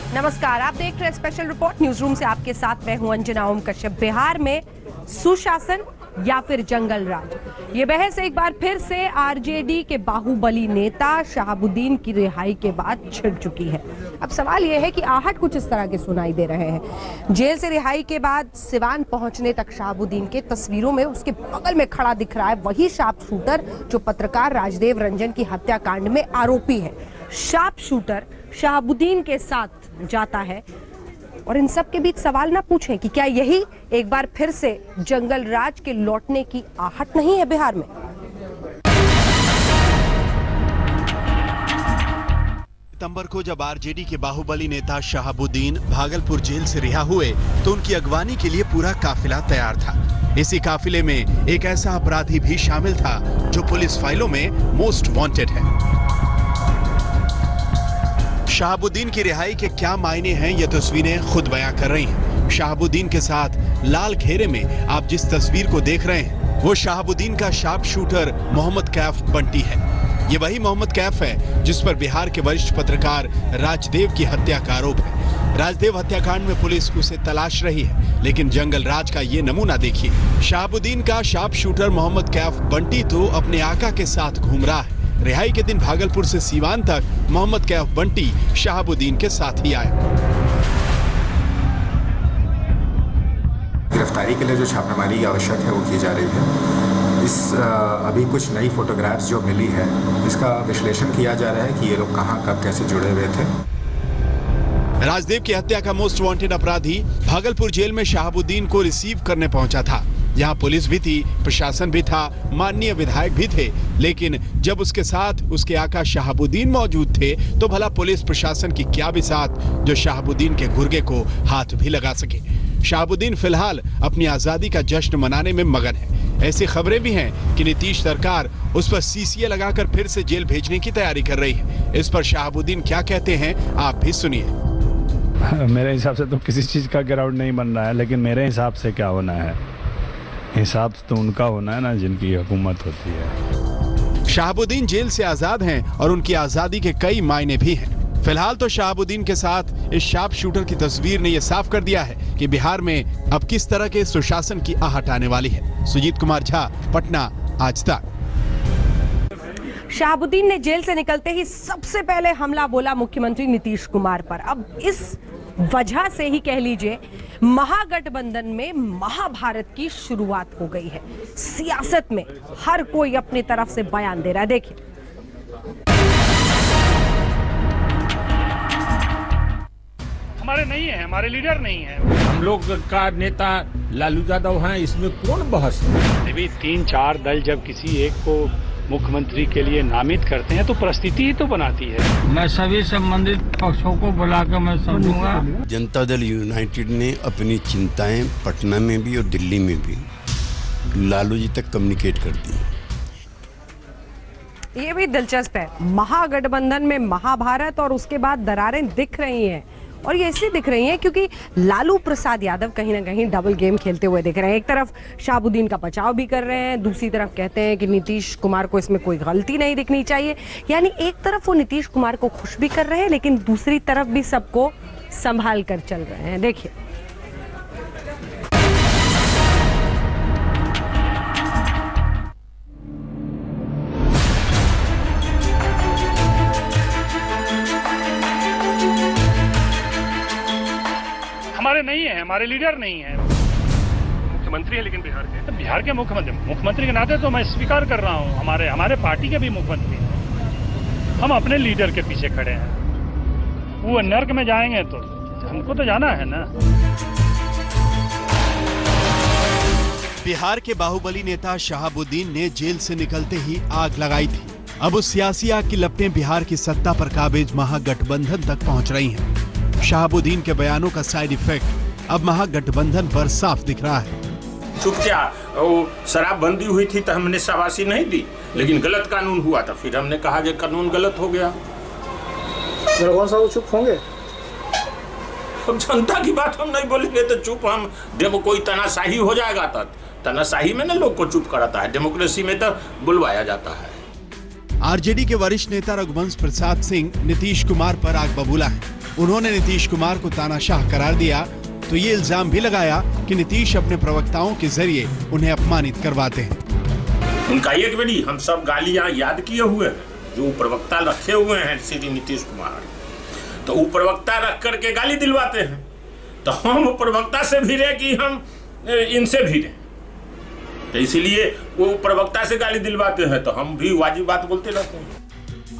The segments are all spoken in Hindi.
नमस्कार, आप देख रहे हैं स्पेशल रिपोर्ट न्यूज रूम से। आपके साथ मैं हूं अंजना ओम कश्यप। बिहार में सुशासन या फिर जंगल राज, ये बहस एक बार फिर से आरजेडी के बाहुबली नेता शहाबुद्दीन की रिहाई के बाद छिड़ चुकी है। अब सवाल यह है कि आहट कुछ इस तरह के सुनाई दे रहे हैं। जेल से रिहाई के बाद सिवान पहुंचने तक शहाबुद्दीन के तस्वीरों में उसके बगल में खड़ा दिख रहा है वही शार्प शूटर जो पत्रकार राजदेव रंजन की हत्याकांड में आरोपी है। शार्प शूटर शहाबुद्दीन के साथ जाता है और इन सब के बीच सवाल ना पूछें कि क्या यही एक बार फिर से जंगल राज के लौटने की आहट नहीं है बिहार में। सितंबर को जब आरजेडी के बाहुबली नेता शहाबुद्दीन भागलपुर जेल से रिहा हुए तो उनकी अगवानी के लिए पूरा काफिला तैयार था। इसी काफिले में एक ऐसा अपराधी भी शामिल था जो पुलिस फाइलों में मोस्ट वांटेड है। शहाबुद्दीन की रिहाई के क्या मायने हैं ये तस्वीरें खुद बयां कर रही हैं। शहाबुद्दीन के साथ लाल घेरे में आप जिस तस्वीर को देख रहे हैं वो शहाबुद्दीन का शार्प शूटर मोहम्मद कैफ बंटी है। ये वही मोहम्मद कैफ है जिस पर बिहार के वरिष्ठ पत्रकार राजदेव की हत्या का आरोप है। राजदेव हत्याकांड में पुलिस उसे तलाश रही है, लेकिन जंगल राज का ये नमूना देखिए। शहाबुद्दीन का शार्प शूटर मोहम्मद कैफ बंटी तो अपने आका के साथ घूम रहा है। रिहाई के दिन भागलपुर से सीवान तक मोहम्मद कैफ बंटी शहाबुद्दीन के साथ ही आया। गिरफ्तारी के लिए जो छापेमारी आवश्यक है वो की जा रही है। अभी कुछ नई फोटोग्राफ्स जो मिली है इसका विश्लेषण किया जा रहा है कि ये लोग कहां कब कैसे जुड़े हुए थे। राजदेव की हत्या का मोस्ट वांटेड अपराधी भागलपुर जेल में शहाबुद्दीन को रिसीव करने पहुंचा था। यहाँ पुलिस भी थी, प्रशासन भी था, माननीय विधायक भी थे, लेकिन जब उसके साथ उसके आका शहाबुद्दीन मौजूद थे तो भला पुलिस प्रशासन की क्या बिसात जो शहाबुद्दीन के गुर्गे को हाथ भी लगा सके। शहाबुद्दीन फिलहाल अपनी आजादी का जश्न मनाने में मगन है। ऐसी खबरें भी हैं कि नीतीश सरकार उस पर सीसीए लगाकर फिर से जेल भेजने की तैयारी कर रही है। इस पर शहाबुद्दीन क्या कहते हैं आप भी सुनिए। मेरे हिसाब से तो किसी चीज का ग्राउंड नहीं बन रहा है, लेकिन मेरे हिसाब से क्या होना है, हिसाब तो उनका होना है ना जिनकी हुकूमत होती है। शहाबुद्दीन जेल से आजाद हैं और उनकी आजादी के कई मायने भी हैं। फिलहाल तो शहाबुद्दीन के साथ इस शार्प शूटर की तस्वीर ने यह साफ कर दिया है कि बिहार में अब किस तरह के सुशासन की आहट आने वाली है। सुजीत कुमार झा, पटना, आज तक। शहाबुद्दीन ने जेल से निकलते ही सबसे पहले हमला बोला मुख्यमंत्री नीतीश कुमार पर। अब इस वजह से ही कह लीजिए महागठबंधन में महाभारत की शुरुआत हो गई है। सियासत में हर कोई अपनी तरफ से बयान दे रहा है। देखिए, हमारे नहीं है, हमारे लीडर नहीं है। हम लोग का नेता लालू यादव हैं, इसमें कौन बहस है। अभी 3-4 दल जब किसी एक को मुख्यमंत्री के लिए नामित करते हैं तो परिस्थिति ही तो बनाती है। मैं सभी संबंधित पक्षों को बुलाकर मैं समझूंगा। जनता दल यूनाइटेड ने अपनी चिंताएं पटना में भी और दिल्ली में भी लालू जी तक कम्युनिकेट कर दी। ये भी दिलचस्प है। महागठबंधन में महाभारत और उसके बाद दरारें दिख रही हैं, और ये इसलिए दिख रही हैं क्योंकि लालू प्रसाद यादव कहीं ना कहीं डबल गेम खेलते हुए दिख रहे हैं। एक तरफ शहाबुद्दीन का बचाव भी कर रहे हैं, दूसरी तरफ कहते हैं कि नीतीश कुमार को इसमें कोई गलती नहीं दिखनी चाहिए। यानी एक तरफ वो नीतीश कुमार को खुश भी कर रहे हैं, लेकिन दूसरी तरफ भी सबको संभाल कर चल रहे हैं। देखिए, हमारे नहीं है, हमारे लीडर नहीं है। मुख्यमंत्री है लेकिन बिहार के मुख्यमंत्री के नाते तो मैं स्वीकार कर रहा हूँ, हमारे पार्टी के भी मुख्यमंत्री हैं। हम अपने लीडर के पीछे खड़े हैं। वो नर्क में जाएंगे तो हमको तो जाना है ना। बिहार के बाहुबली नेता शहाबुद्दीन ने जेल से निकलते ही आग लगाई थी। अब उस सियासी आग की लपटें बिहार की सत्ता पर काबिज महागठबंधन तक पहुंच रही हैं। शहाबुद्दीन के बयानों का साइड इफेक्ट अब महागठबंधन पर साफ दिख रहा है। चुप क्या, वो शराबबंदी हुई थी तो हमने शाबाशी नहीं दी, लेकिन गलत कानून हुआ था, फिर हमने कहा कि कानून गलत हो गया। कौन सा वो चुप होंगे? अब जनता की बात हम नहीं बोलेंगे तो चुप हम, जब कोई तनाशाही हो जाएगा तो तनाशाही में ना लोग को चुप कराता है, डेमोक्रेसी में तो बुलवाया जाता है। आरजेडी के वरिष्ठ नेता रघुवंश प्रसाद सिंह नीतीश कुमार पर आग बबूला है। उन्होंने नीतीश कुमार को तानाशाह करार दिया तो ये इल्जाम भी लगाया कि नीतीश अपने प्रवक्ताओं के जरिए उन्हें अपमानित करवाते हैं। उनका एक बड़ी हम सब गालियां याद किए हुए हैं, जो प्रवक्ता रखे हुए हैं श्री नीतीश कुमार, तो वो प्रवक्ता रख करके गाली दिलवाते हैं, तो हम प्रवक्ता से भी रहे कि हम इनसे भी रहे, तो इसीलिए वो प्रवक्ता से गाली दिलवाते हैं, तो हम भी वाजिब बात बोलते रहते हैं।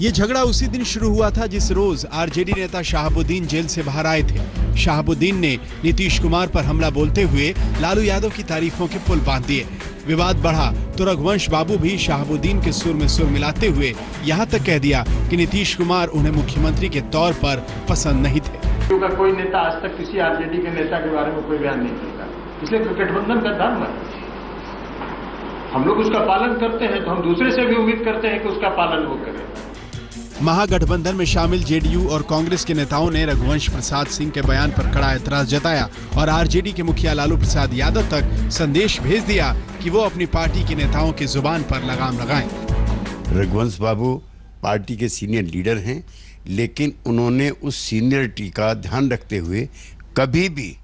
ये झगड़ा उसी दिन शुरू हुआ था जिस रोज आरजेडी नेता शहाबुद्दीन जेल से बाहर आए थे। शहाबुद्दीन ने नीतीश कुमार पर हमला बोलते हुए लालू यादव की तारीफों के पुल बांध दिए। विवाद बढ़ा तो रघुवंश बाबू भी शहाबुद्दीन के सुर में सुर मिलाते हुए यहाँ तक कह दिया कि नीतीश कुमार उन्हें मुख्यमंत्री के तौर पर पसंद नहीं थे। क्योंकि कोई नेता आज तक किसी आरजेडी के नेता के बारे में कोई बयान नहीं करता, इसलिए गठबंधन का धर्म है, हम लोग उसका पालन करते हैं, तो हम दूसरे से भी उम्मीद करते हैं कि उसका पालन वो करें। महागठबंधन में शामिल जेडीयू और कांग्रेस के नेताओं ने रघुवंश प्रसाद सिंह के बयान पर कड़ा एतराज जताया और आरजेडी के मुखिया लालू प्रसाद यादव तक संदेश भेज दिया कि वो अपनी पार्टी के नेताओं की जुबान पर लगाम लगाएं। रघुवंश बाबू पार्टी के सीनियर लीडर हैं, लेकिन उन्होंने उस सीनियरिटी का ध्यान रखते हुए कभी भी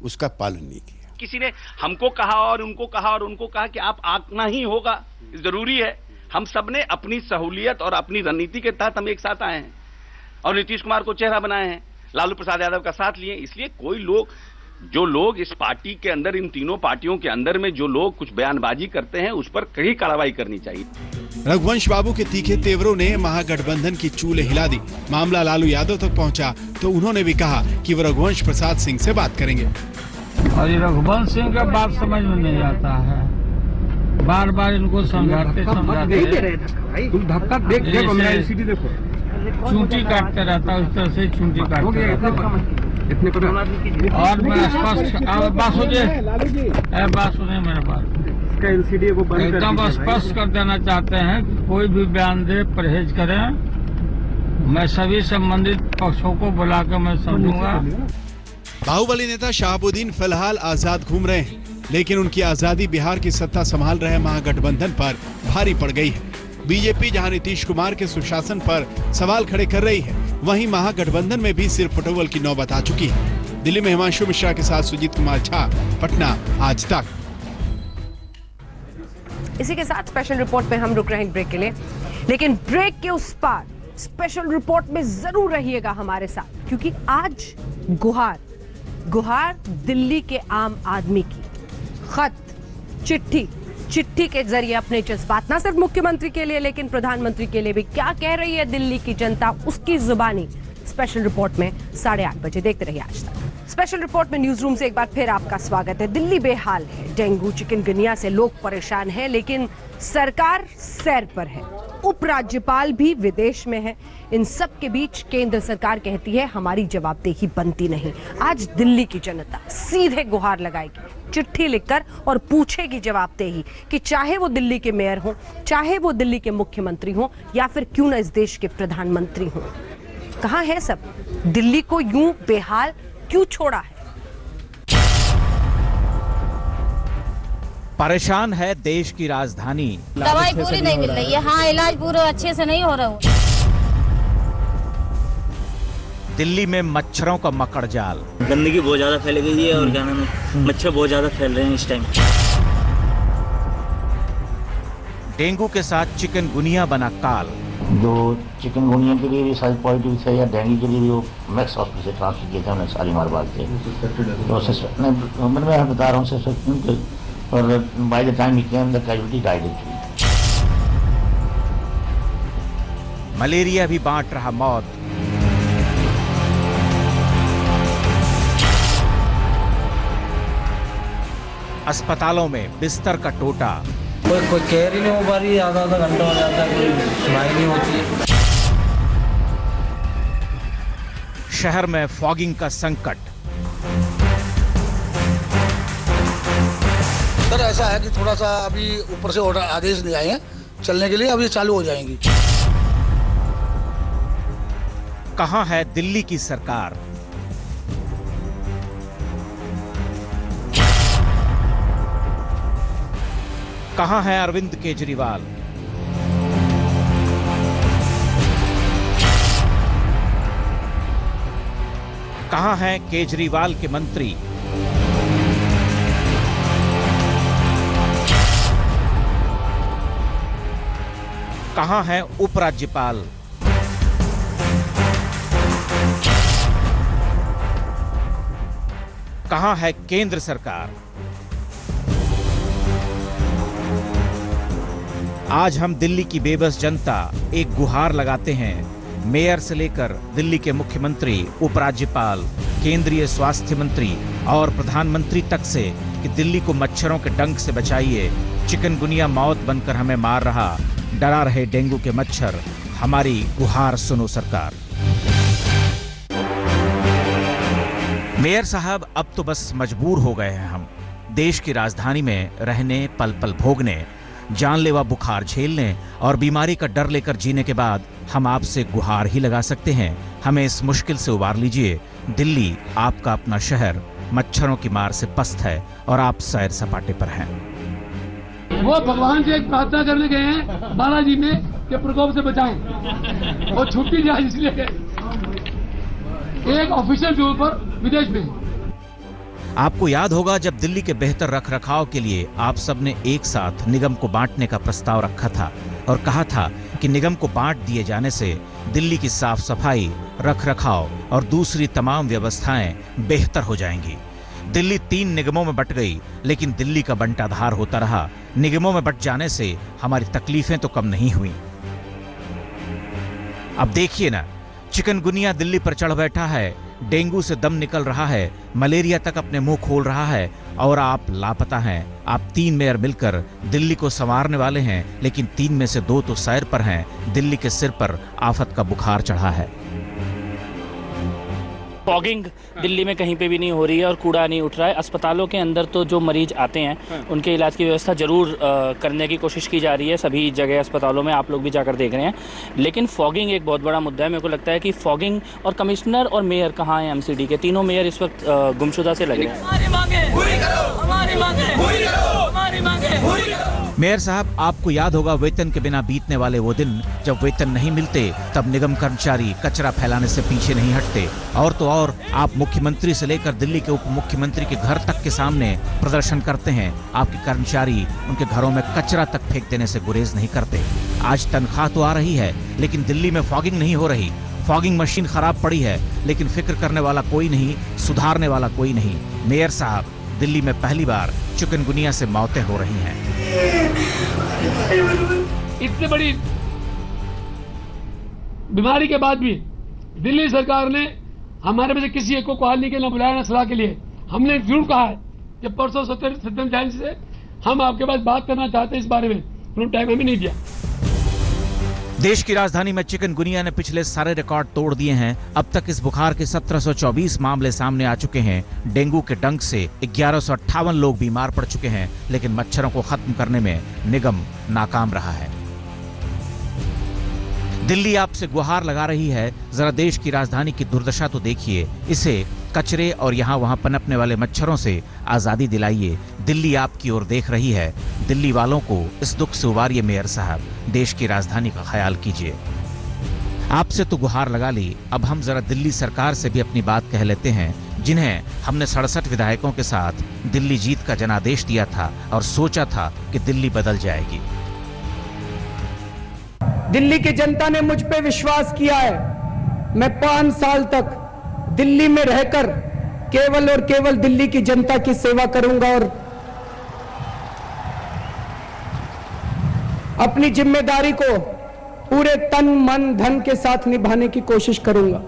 उसका पालन नहीं किया। किसी ने हमको कहा और उनको कहा और उनको कहा कि आप आना ही होगा, जरूरी है। हम सब ने अपनी सहूलियत और अपनी रणनीति के तहत हम एक साथ आए हैं और नीतीश कुमार को चेहरा बनाए हैं, लालू प्रसाद यादव का साथ लिए। इसलिए कोई लोग, जो लोग इस पार्टी के अंदर, इन तीनों पार्टियों के अंदर में जो लोग कुछ बयानबाजी करते हैं, उस पर कड़ी कार्रवाई करनी चाहिए। रघुवंश बाबू के तीखे तेवरों ने महागठबंधन की चूल्हे हिला दी। मामला लालू यादव तक पहुंचा तो उन्होंने भी कहा कि वो रघुवंश प्रसाद सिंह से बात करेंगे। और ये रघुवंश सिंह का बात समझ में नहीं आता है, बार बार इनको समझाते चूंटी काटते रहता है, उस तरह से चूंटी काटते रहता। और मैं स्पष्ट बात सुने मेरे बात एकदम स्पष्ट कर देना चाहते हैं कि कोई भी बयान दे परहेज करें। मैं सभी संबंधित पक्षों को बुला कर मैं समझूंगा। बाहुबली नेता शहाबुद्दीन फिलहाल आजाद घूम रहे हैं, लेकिन उनकी आजादी बिहार की सत्ता संभाल रहे महागठबंधन पर भारी पड़ गई है। बीजेपी जहां नीतीश कुमार के सुशासन पर सवाल खड़े कर रही है, वहीं महागठबंधन में भी सिर फटोल की नौबत आ चुकी है। दिल्ली में हिमांशु मिश्रा के साथ सुजीत कुमार झा, पटना, आज तक। इसी के साथ स्पेशल रिपोर्ट में हम रुक रहे हैं ब्रेक के लिए, लेकिन ब्रेक के उस पार स्पेशल रिपोर्ट में जरूर रहिएगा हमारे साथ, क्योंकि आज गुहार दिल्ली के आम आदमी की खत, चिट्ठी के जरिए अपने जज्बात न सिर्फ मुख्यमंत्री के लिए लेकिन प्रधानमंत्री के लिए भी क्या कह रही है दिल्ली की जनता, उसकी जुबानी स्पेशल रिपोर्ट में 8:30 बजे देखते रहिए आज तक। स्पेशल रिपोर्ट में न्यूज रूम से एक बार फिर आपका स्वागत है। दिल्ली बेहाल है, डेंगू चिकनगुनिया से लोग परेशान हैं, लेकिन सरकार सैर पर है, उपराज्यपाल भी विदेश में है। इन सब के बीच केंद्र सरकार कहती है हमारी जवाबदेही बनती नहीं। आज दिल्ली की जनता सीधे गुहार लगाएगी, चिट्ठी लिखकर, और पूछेगी जवाबदेही कि चाहे वो दिल्ली के मेयर हो, चाहे वो दिल्ली के मुख्यमंत्री हो, या फिर क्यों न इस देश के प्रधानमंत्री हो। कहां है सब? दिल्ली को यूं बेहाल क्यों छोड़ा है? परेशान है देश की राजधानी। दवाई पूरी नहीं मिल रही है। हाँ, इलाज पूरा अच्छे से नहीं हो रहा है। दिल्ली में मच्छरों का मकड़ जाल, गंदगी बहुत ज्यादा फैल गई है और गाना में मच्छर बहुत ज्यादा फैल रहे हैं इस टाइम। डेंगू के साथ चिकनगुनिया बना काल। जो चिकनगुनिया के लिए भी साइड पॉजिटिव थे या डेंगू के लिए भी वो मैक्स हॉस्पिटल से ट्रांसफर किया था हमने शालीमार बाग से। तो मैं बता रहा हूँ और by the time he came the casualty died actually. Malaria भी बांट रहा मौत। अस्पतालों में बिस्तर का टोटा। कोई केयर ही नहीं हो पा रही है, आधा घंटा हो जाता है, कोई सुनाई नहीं होती है। शहर में फॉगिंग का संकट। सर ऐसा है कि थोड़ा सा अभी ऊपर से ऑर्डर आदेश नहीं आए हैं चलने के लिए, अब ये चालू हो जाएंगी। कहां है दिल्ली की सरकार? कहां है अरविंद केजरीवाल? कहां हैं केजरीवाल के मंत्री? कहां हैं उपराज्यपाल? कहां है केंद्र सरकार? आज हम दिल्ली की बेबस जनता एक गुहार लगाते हैं मेयर से लेकर दिल्ली के मुख्यमंत्री, उपराज्यपाल, केंद्रीय स्वास्थ्य मंत्री और प्रधानमंत्री तक से कि दिल्ली को मच्छरों के डंक से बचाइए। चिकनगुनिया मौत बनकर हमें मार रहा, डरा रहे डेंगू के मच्छर, हमारी गुहार सुनो सरकार। मेयर साहब, अब तो बस मजबूर हो गए हैं हम देश की राजधानी में रहने, पल पल भोगने, जानलेवा बुखार झेलने और बीमारी का डर लेकर जीने के बाद हम आपसे गुहार ही लगा सकते हैं, हमें इस मुश्किल से उबार लीजिए। दिल्ली आपका अपना शहर मच्छरों की मार से पस्त है और आप सैर सपाटे पर हैं। वो भगवान से एक प्रार्थना करने गए हैं बालाजी में कि प्रकोप से बचाएं और छुट्टी जाए, इसलिए एक ऑफिशियल टूर पर विदेश में। आपको याद होगा जब दिल्ली के बेहतर रखरखाव के लिए आप सबने एक साथ निगम को बांटने का प्रस्ताव रखा था और कहा था कि निगम को बांट दिए जाने से दिल्ली की साफ सफाई, रखरखाव और दूसरी तमाम व्यवस्थाएं बेहतर हो जाएंगी। दिल्ली 3 निगमों में बंट गई, लेकिन दिल्ली का बंटाधार होता रहा। निगमों में बंट जाने से हमारी तकलीफें तो कम नहीं हुई। अब देखिए ना, चिकनगुनिया दिल्ली पर चढ़ बैठा है, डेंगू से दम निकल रहा है, मलेरिया तक अपने मुंह खोल रहा है और आप लापता हैं। आप 3 मेयर मिलकर दिल्ली को संवारने वाले हैं, लेकिन 3 में से 2 तो सैर पर हैं। दिल्ली के सिर पर आफत का बुखार चढ़ा है। फॉगिंग दिल्ली में कहीं पे भी नहीं हो रही है और कूड़ा नहीं उठ रहा है। अस्पतालों के अंदर तो जो मरीज आते हैं उनके इलाज की व्यवस्था जरूर करने की कोशिश की जा रही है सभी जगह अस्पतालों में, आप लोग भी जाकर देख रहे हैं। लेकिन फॉगिंग एक बहुत बड़ा मुद्दा है। मेरे को लगता है कि फॉगिंग और कमिश्नर और मेयर कहाँ हैं एमसीडी के? तीनों मेयर इस वक्त गुमशुदा से लगे हैं। मेयर साहब, आपको याद होगा वेतन के बिना बीतने वाले वो दिन जब वेतन नहीं मिलते तब निगम कर्मचारी कचरा फैलाने से पीछे नहीं हटते। और तो और आप मुख्यमंत्री से लेकर दिल्ली के उप मुख्यमंत्री के घर तक के सामने प्रदर्शन करते हैं। आपके कर्मचारी उनके घरों में कचरा तक फेंक देने से गुरेज नहीं करते। आज तनख्वाह तो आ रही है, लेकिन दिल्ली में फॉगिंग नहीं हो रही। फॉगिंग मशीन खराब पड़ी है, लेकिन फिक्र करने वाला कोई नहीं, सुधारने वाला कोई नहीं। मेयर साहब, दिल्ली में पहली बार चिकनगुनिया से मौतें हो रही हैं। इतनी बड़ी बीमारी के बाद भी दिल्ली सरकार ने हमारे में से किसी एक को कॉल नहीं किया, बुलाया ना सलाह के लिए। हमने जरूर कहा है कि परसों सत्यम जैन से हम आपके पास बात करना चाहते हैं इस बारे में, उन्होंने टाइम हमें नहीं दिया। देश की राजधानी में चिकनगुनिया ने पिछले सारे रिकॉर्ड तोड़ दिए हैं। अब तक इस बुखार के 1724 मामले सामने आ चुके हैं। डेंगू के डंक से 1158 लोग बीमार पड़ चुके हैं, लेकिन मच्छरों को खत्म करने में निगम नाकाम रहा है। दिल्ली आपसे गुहार लगा रही है, जरा देश की राजधानी की दुर्दशा तो देखिए। इसे कचरे और यहाँ वहाँ पनपने वाले मच्छरों से आजादी दिलाइए। दिल्ली आपकी ओर देख रही है। दिल्ली वालों को इस दुख से उबारिए। मेयर साहब, देश की राजधानी का ख्याल कीजिए। आपसे तो गुहार लगा ली, अब हम जरा दिल्ली सरकार से भी अपनी बात कह लेते हैं, जिन्हें हमने 67 विधायकों के साथ दिल्ली जीत का जनादेश दिया था और सोचा था कि दिल्ली बदल जाएगी। दिल्ली की जनता ने मुझ पे विश्वास किया है। मैं 5 साल तक दिल्ली में रहकर केवल और केवल दिल्ली की जनता की सेवा करूंगा और अपनी जिम्मेदारी को पूरे तन मन धन के साथ निभाने की कोशिश करूंगा।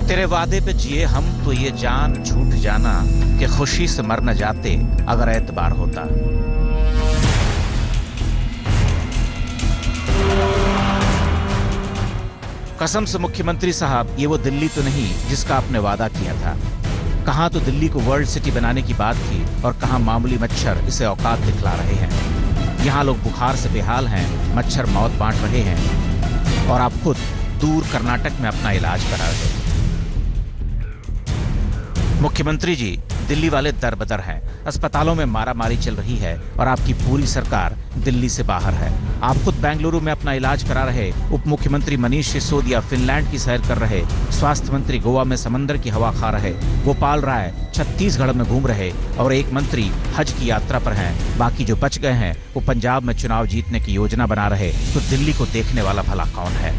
तेरे वादे पे जिए हम तो ये जान झूठ जाना कि खुशी से मर न जाते अगर एतबार होता। कसम से मुख्यमंत्री साहब, ये वो दिल्ली तो नहीं जिसका आपने वादा किया था। कहां तो दिल्ली को वर्ल्ड सिटी बनाने की बात थी और कहां मामूली मच्छर इसे औकात दिखला रहे हैं। यहां लोग बुखार से बेहाल हैं, मच्छर मौत बांट रहे हैं और आप खुद दूर कर्नाटक में अपना इलाज करा रहे हैं। मुख्यमंत्री जी, दिल्ली वाले दरबदर हैं। अस्पतालों में मारामारी चल रही है और आपकी पूरी सरकार दिल्ली से बाहर है। आप खुद बेंगलुरु में अपना इलाज करा रहे उप मुख्यमंत्री मनीष सिसोदिया फिनलैंड की सैर कर रहे, स्वास्थ्य मंत्री गोवा में समंदर की हवा खा रहे, गोपाल राय छत्तीसगढ़ में घूम रहे और एक मंत्री हज की यात्रा पर हैं। बाकी जो बच गए हैं वो पंजाब में चुनाव जीतने की योजना बना रहे। तो दिल्ली को देखने वाला भला कौन है?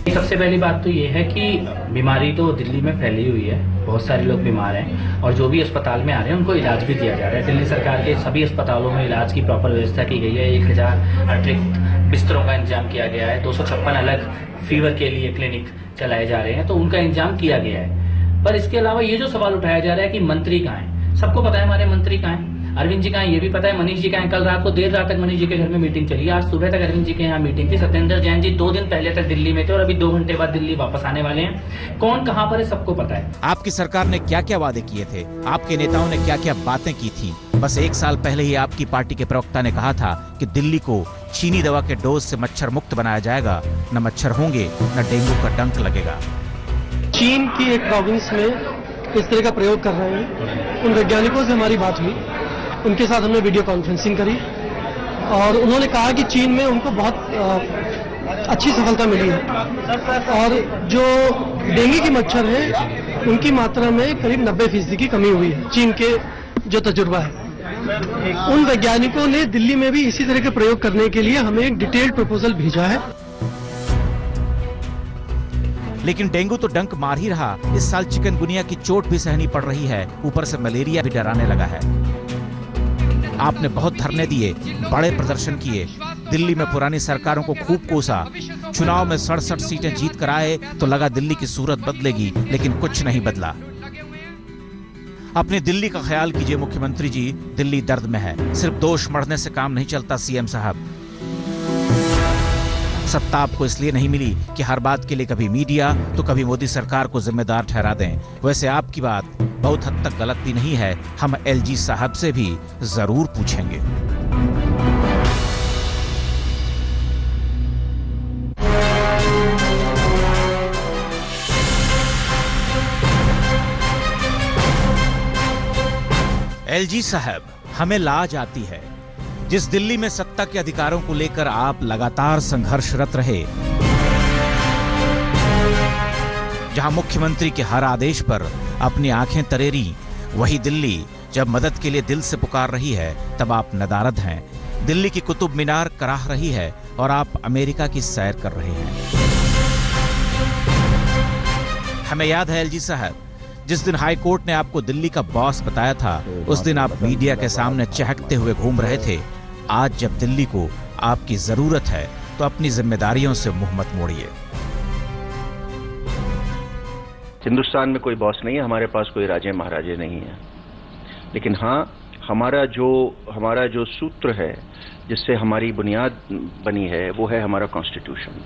सबसे पहली बात तो ये है कि बीमारी तो दिल्ली में फैली हुई है, बहुत सारे लोग बीमार हैं और जो भी अस्पताल में आ रहे हैं उनको इलाज भी दिया जा रहा है। दिल्ली सरकार के सभी अस्पतालों में इलाज की प्रॉपर व्यवस्था की गई है। 1000 अतिरिक्त बिस्तरों का इंतजाम किया गया है। 256 अलग फीवर के लिए क्लिनिक चलाए जा रहे हैं, तो उनका इंतजाम किया गया है। पर इसके अलावा ये जो सवाल उठाया जा रहा है कि मंत्री कहाँ हैं, सबको पता है हमारे मंत्री कहाँ हैं। अरविंद जी कहाँ हैं ये भी पता है, मनीष जी कहाँ हैं। कल रात को देर रात तक मनीष जी के घर में मीटिंग चली, आज सुबह तक अरविंद जी के यहाँ मीटिंग थी। सत्येंद्र जैन जी 2 दिन पहले तक दिल्ली में थे और अभी 2 घंटे बाद दिल्ली वापस आने वाले हैं। कौन कहाँ पर है सबको पता है। आपकी सरकार ने क्या क्या वादे किए थे, आपके नेताओं ने क्या क्या बातें की थी। बस 1 साल पहले ही आपकी पार्टी के प्रवक्ता ने कहा था कि दिल्ली को चीनी दवा के डोज से मच्छर मुक्त बनाया जाएगा। न मच्छर होंगे न डेंगू का डंक लगेगा। चीन की एक प्रोविंस में इस तरह का प्रयोग कर रहे हैं। उन वैज्ञानिकों से हमारी बात हुई, उनके साथ हमने वीडियो कॉन्फ्रेंसिंग करी और उन्होंने कहा कि चीन में उनको बहुत अच्छी सफलता मिली है और जो डेंगू के मच्छर हैं उनकी मात्रा में करीब 90% की कमी हुई है। चीन के जो तजुर्बा है, उन वैज्ञानिकों ने दिल्ली में भी इसी तरह के प्रयोग करने के लिए हमें एक डिटेल्ड प्रपोजल भेजा है। लेकिन डेंगू तो डंक मार ही रहा, इस साल चिकनगुनिया की चोट भी सहनी पड़ रही है, ऊपर से मलेरिया भी डराने लगा है। आपने बहुत धरने दिए, बड़े प्रदर्शन किए, दिल्ली में पुरानी सरकारों को खूब कोसा, चुनाव में 67 सीटें जीत कर आए तो लगा दिल्ली की सूरत बदलेगी, लेकिन कुछ नहीं बदला। अपनी दिल्ली का ख्याल कीजिए मुख्यमंत्री जी, दिल्ली दर्द में है। सिर्फ दोष मढ़ने से काम नहीं चलता सीएम साहब। सत्ता आपको इसलिए नहीं मिली कि हर बात के लिए कभी मीडिया तो कभी मोदी सरकार को जिम्मेदार ठहरा दें। वैसे आपकी बात बहुत हद तक गलत भी नहीं है, हम एलजी साहब से भी जरूर पूछेंगे। एलजी साहब, हमें लाज आती है जिस दिल्ली में सत्ता के अधिकारों को लेकर आप लगातार संघर्षरत रहे, जहां मुख्यमंत्री के हर आदेश पर अपनी आंखें तरेरी, वही दिल्ली जब मदद के लिए दिल से पुकार रही है तब आप नदारद हैं। दिल्ली की कुतुब मीनार कराह रही है और आप अमेरिका की सैर कर रहे हैं। हमें याद है एलजी साहब, जिस दिन हाई कोर्ट ने आपको दिल्ली का बॉस बताया था, उस दिन आप मीडिया के सामने चहकते हुए घूम रहे थे। आज जब दिल्ली को आपकी जरूरत है तो अपनी जिम्मेदारियों से मुंह मत मोड़िए। हिंदुस्तान में कोई बॉस नहीं है, हमारे पास कोई राजे महाराजे नहीं है, लेकिन हाँ, हमारा जो सूत्र है जिससे हमारी बुनियाद बनी है वो है हमारा कॉन्स्टिट्यूशन।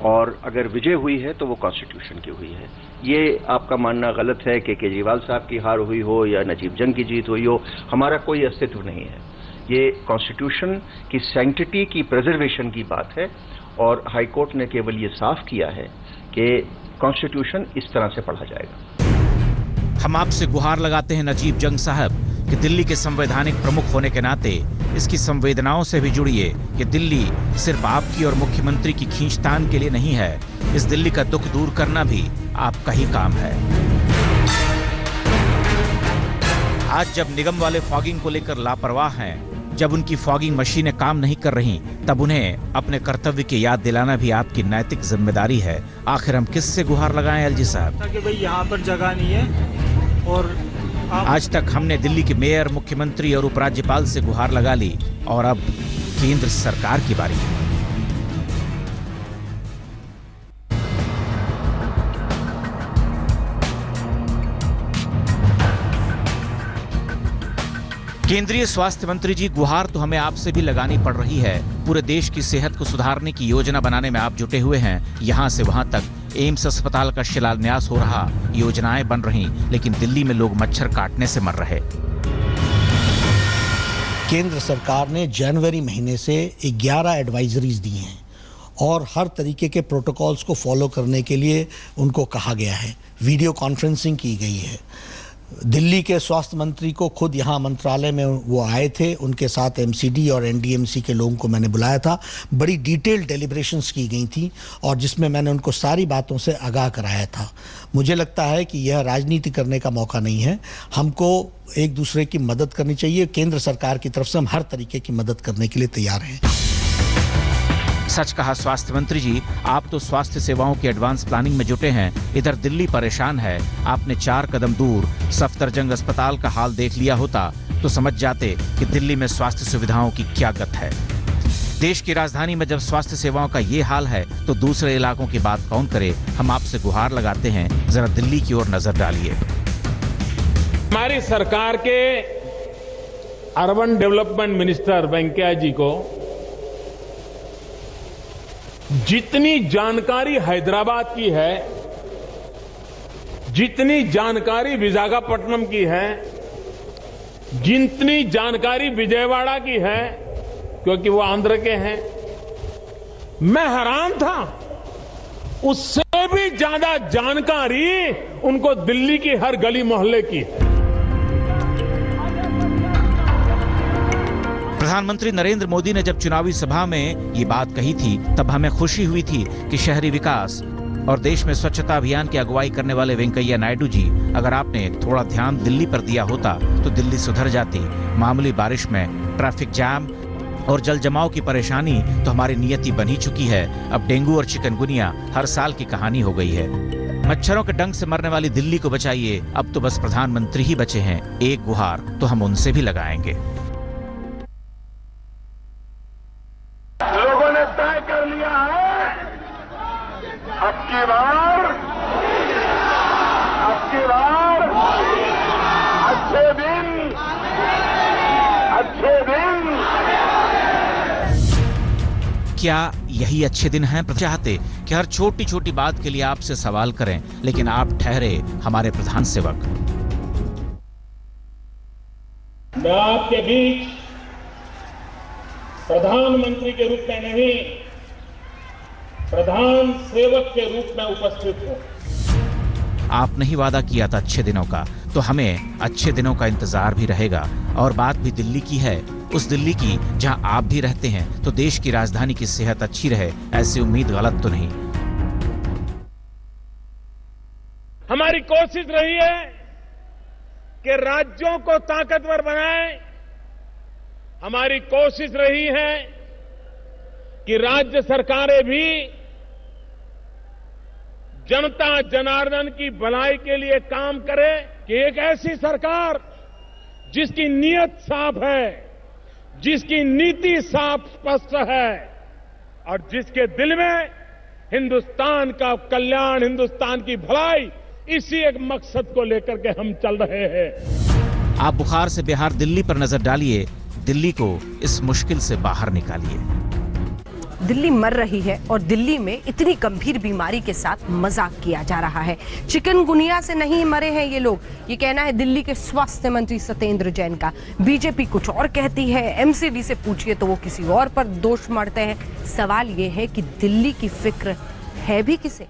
और अगर विजय हुई है तो वो कॉन्स्टिट्यूशन की हुई है। ये आपका मानना गलत है कि केजरीवाल साहब की हार हुई हो या नजीब जंग की जीत हुई हो, हमारा कोई अस्तित्व नहीं है। ये कॉन्स्टिट्यूशन की सैंक्टिटी की प्रिजर्वेशन की बात है और हाई कोर्ट ने केवल ये साफ किया है कि कॉन्स्टिट्यूशन इस तरह से पढ़ा जाएगा। हम आपसे गुहार लगाते हैं नजीब जंग साहब कि दिल्ली के संवैधानिक प्रमुख होने के नाते इसकी संवेदनाओं से भी जुड़िए कि दिल्ली सिर्फ आपकी और मुख्यमंत्री की खींचतान के लिए नहीं है। इस दिल्ली का दुख दूर करना भी आपका ही काम है। आज जब निगम वाले फॉगिंग को लेकर लापरवाह हैं, जब उनकी फॉगिंग मशीनें काम नहीं कर रही, तब उन्हें अपने कर्तव्य की याद दिलाना भी आपकी नैतिक जिम्मेदारी है। आखिर हम किससे गुहार लगाएं एलजी साहब? कि भाई यहाँ पर जगह नहीं है। और आज तक हमने दिल्ली के मेयर, मुख्यमंत्री और उपराज्यपाल से गुहार लगा ली और अब केंद्र सरकार की बारी है। केंद्रीय स्वास्थ्य मंत्री जी, गुहार तो हमें आपसे भी लगानी पड़ रही है। पूरे देश की सेहत को सुधारने की योजना बनाने में आप जुटे हुए हैं। यहाँ से वहाँ तक एम्स अस्पताल का शिलान्यास हो रहा, योजनाएं बन रही, लेकिन दिल्ली में लोग मच्छर काटने से मर रहे। केंद्र सरकार ने जनवरी महीने से 11 एडवाइजरीज दी हैं और हर तरीके के प्रोटोकॉल्स को फॉलो करने के लिए उनको कहा गया है। वीडियो कॉन्फ्रेंसिंग की गई है। दिल्ली के स्वास्थ्य मंत्री को खुद यहाँ मंत्रालय में वो आए थे, उनके साथ एमसीडी और एनडीएमसी के लोगों को मैंने बुलाया था। बड़ी डिटेल्ड डेलिब्रेशंस की गई थी और जिसमें मैंने उनको सारी बातों से आगाह कराया था। मुझे लगता है कि यह राजनीति करने का मौका नहीं है, हमको एक दूसरे की मदद करनी चाहिए। केंद्र सरकार की तरफ से हम हर तरीके की मदद करने के लिए तैयार हैं। सच कहा स्वास्थ्य मंत्री जी, आप तो स्वास्थ्य सेवाओं की एडवांस प्लानिंग में जुटे हैं, इधर दिल्ली परेशान है। आपने 4 कदम दूर सफदरजंग अस्पताल का हाल देख लिया होता तो समझ जाते कि दिल्ली में स्वास्थ्य सुविधाओं की क्या गत है। देश की राजधानी में जब स्वास्थ्य सेवाओं का ये हाल है तो दूसरे इलाकों की बात कौन करे। हम आपसे गुहार लगाते हैं, जरा दिल्ली की ओर नजर डालिए। हमारी सरकार के अर्बन डेवलपमेंट मिनिस्टर वेंकैया जी को जितनी जानकारी हैदराबाद की है, जितनी जानकारी विशाखापट्टनम की है, जितनी जानकारी विजयवाड़ा की है, क्योंकि वो आंध्र के हैं, मैं हैरान था। उससे भी ज्यादा जानकारी उनको दिल्ली की हर गली मोहल्ले की है। प्रधानमंत्री नरेंद्र मोदी ने जब चुनावी सभा में ये बात कही थी तब हमें खुशी हुई थी कि शहरी विकास और देश में स्वच्छता अभियान की अगुवाई करने वाले वेंकैया नायडू जी, अगर आपने थोड़ा ध्यान दिल्ली पर दिया होता तो दिल्ली सुधर जाती। मामूली बारिश में ट्रैफिक जाम और जल जमाव की परेशानी तो हमारी नियति बन ही चुकी है। अब डेंगू और चिकनगुनिया हर साल की कहानी हो गई है। मच्छरों के डंक से मरने वाली दिल्ली को बचाइए। अब तो बस प्रधानमंत्री ही बचे हैं, एक गुहार तो हम उनसे भी लगाएंगे। लोगों ने तय कर लिया है, अब की बार अच्छे दिन क्या यही अच्छे दिन हैं? चाहते कि हर छोटी छोटी बात के लिए आपसे सवाल करें, लेकिन आप ठहरे हमारे प्रधान सेवक। मैं आपके बीच प्रधानमंत्री के रूप में नहीं, प्रधान सेवक के रूप में उपस्थित हूं। आपने ही वादा किया था अच्छे दिनों का, तो हमें अच्छे दिनों का इंतजार भी रहेगा। और बात भी दिल्ली की है, उस दिल्ली की जहां आप भी रहते हैं। तो देश की राजधानी की सेहत अच्छी रहे, ऐसी उम्मीद गलत तो नहीं। हमारी कोशिश रही है कि राज्यों को ताकतवर बनाएं। हमारी कोशिश रही है कि राज्य सरकारें भी जनता जनार्दन की भलाई के लिए काम करे, कि एक ऐसी सरकार जिसकी नीयत साफ है, जिसकी नीति साफ स्पष्ट है और जिसके दिल में हिंदुस्तान का कल्याण, हिंदुस्तान की भलाई, इसी एक मकसद को लेकर के हम चल रहे हैं। आप बुखार से बिहार दिल्ली पर नजर डालिए, दिल्ली को इस मुश्किल से बाहर निकालिए। दिल्ली मर रही है और दिल्ली में इतनी गंभीर बीमारी के साथ मजाक किया जा रहा है। चिकनगुनिया से नहीं मरे हैं ये लोग, ये कहना है दिल्ली के स्वास्थ्य मंत्री सत्येंद्र जैन का। बीजेपी कुछ और कहती है, एमसीडी से पूछिए तो वो किसी और पर दोष मढ़ते हैं। सवाल ये है कि दिल्ली की फिक्र है भी किसे?